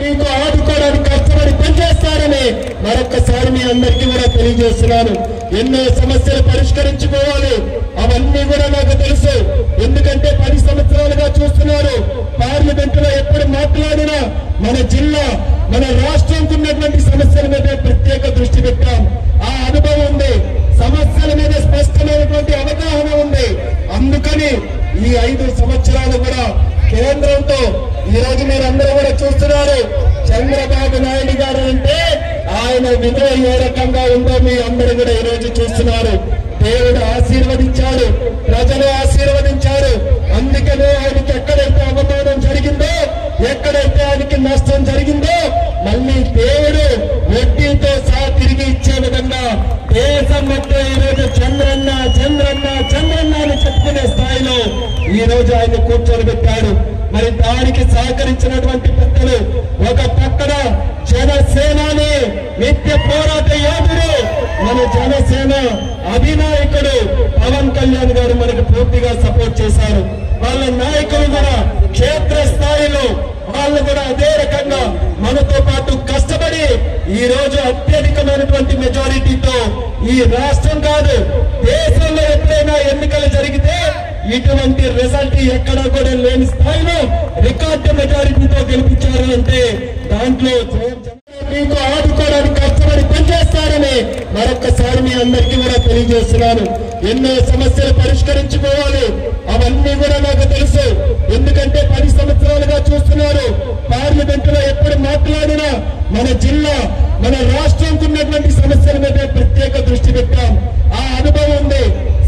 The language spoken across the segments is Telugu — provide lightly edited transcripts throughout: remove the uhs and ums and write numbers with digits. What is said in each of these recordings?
మీకు ఆదుకోవడానికి కష్టపడి పనిచేస్తారని మరొకసారి మీ అందరికీ కూడా తెలియజేస్తున్నాను. ఎన్నో సమస్యలు పరిష్కరించుకోవాలి, అవన్నీ కూడా నాకు తెలుసు. ఎందుకంటే 10 సంవత్సరాలుగా చూస్తున్నారు. పార్లమెంట్ లో ఎప్పుడు మాట్లాడినా మన జిల్లా, మన రాష్ట్రంకు ఉన్నటువంటి సమస్యల మీద ప్రత్యేక దృష్టి పెట్టాం. ఆ అనుభవం ఉంది, సమస్యల మీద స్పష్టమైనటువంటి అవగాహన ఉంది. అందుకని ఈ 5 సంవత్సరాలు కూడా కేంద్రంతో ఈ రోజు మీరందరూ కూడా చూస్తున్నారు. చంద్రబాబు నాయుడు గారు అంటే ఆయన విలువ ఏ రకంగా ఉందో మీ అందరూ కూడా ఈ రోజు చూస్తున్నారు. దేవుడు ఆశీర్వదించాడు, ప్రజలు ఆశీర్వదించారు. అందుకనే ఆయనకి ఎక్కడైతే అవమానం జరిగిందో, ఎక్కడైతే ఆయనకి నష్టం జరిగిందో, మళ్ళీ దేవుడు వడ్డీతో సహా తిరిగి ఇచ్చే విధంగా దేశం మొత్తం ఈ రోజు చంద్రన్న చంద్రన్న చంద్రన్న అని చెప్పుకునే స్థాయిలో ఈ రోజు ఆయన కూర్చొని పెట్టాడు. మరి దానికి సహకరించినటువంటి పెద్దలు, ఒక పక్కన జనసేనాని నిత్య పోరాట యోధుడు, మన జనసేన అధినాయకుడు పవన్ కళ్యాణ్ గారు మనకు పూర్తిగా సపోర్ట్ చేశారు. వాళ్ళ నాయకులు కూడా క్షేత్ర స్థాయిలో వాళ్ళు కూడా అదే రకంగా మనతో పాటు కష్టపడి ఈ రోజు అత్యధికమైనటువంటి మెజారిటీతో ఈ రాష్ట్రం కాదు దేశంలో ఎప్పుడైనా ఎన్నికలు జరిగితే ఇటువంటి రిజల్ట్ ఎక్కడా కూడా లేని స్థాయిలో రికార్డు మెజారిటీతో గెలిపించారు. అంటే దాంట్లో మీకు ఆదుకోవడానికి కష్టపడి పనిచేస్తారని మరొకసారి మీ అందరికీ కూడా తెలియజేస్తున్నాను. ఎన్నో సమస్యలు పరిష్కరించుకోవాలి, అవన్నీ కూడా నాకు తెలుసు. ఎందుకంటే 10 సంవత్సరాలుగా చూస్తున్నారు. పార్లమెంట్ లో ఎప్పుడు మాట్లాడినా మన జిల్లా, మన రాష్ట్రంకు ఉన్నటువంటి సమస్యల మీద ప్రత్యేక దృష్టి పెట్టాం. ఆ అనుభవం ఉంది,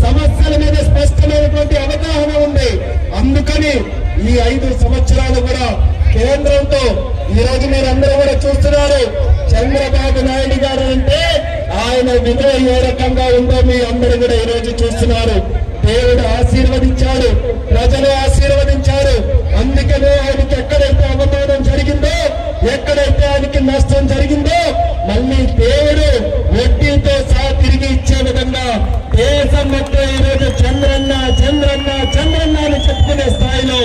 సమస్యల మీద స్పష్టమైనటువంటి అవగాహన ఉంది. అందుకని ఈ 5 సంవత్సరాలు కూడా కేంద్రంతో ఈ రోజు మీరందరూ కూడా చూస్తున్నారు. చంద్రబాబు నాయుడు గారు అంటే ఆయన విలువ ఏ రకంగా ఉందో మీ అందరూ కూడా ఈ రోజు చూస్తున్నారు. దేవుడు ఆశీర్వదించాడు, ప్రజలు ఆశీర్వదించారు. అందుకనే ఆయనకి ఎక్కడైతే అవమానం జరిగిందో, ఎక్కడైతే ఆయనకి నష్టం జరిగిందో, మళ్ళీ దేవుడు వడ్డీతో సహా తిరిగి ఇచ్చే విధంగా దేశం మొత్తం ఈ రోజు చంద్రన్న చంద్రన్న చంద్రన్న అని చెప్పుకునే స్థాయిలో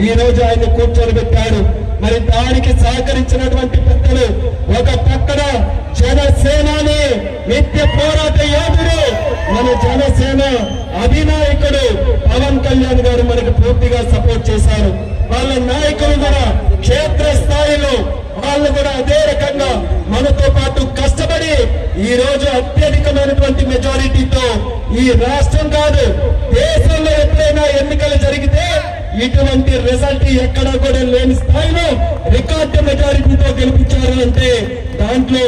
ఈ రోజు ఆయన కూర్చొని పెట్టాడు. మరి దానికి సహకరించినటువంటి పెద్దలు, ఒక పక్కన జనసేనాని నిత్య పోరాట యోధుడు, మన జనసేన అధినాయకుడు పవన్ కళ్యాణ్ గారు మనకు పూర్తిగా సపోర్ట్ చేశారు. వాళ్ళ నాయకులు కూడా క్షేత్ర స్థాయిలో వాళ్ళు కూడా అదే రకంగా మనతో పాటు కష్టపడి ఈ రోజు అత్యధికమైనటువంటి మెజారిటీతో ఈ రాష్ట్రం కాదు దేశంలో ఎప్పుడైనా ఎన్నికలు జరిగితే ఇటువంటి రిజల్ట్ ఎక్కడా కూడా లేని స్థాయిలో రికార్డు మెజారిటీతో గెలిపించారు. అంటే దాంట్లో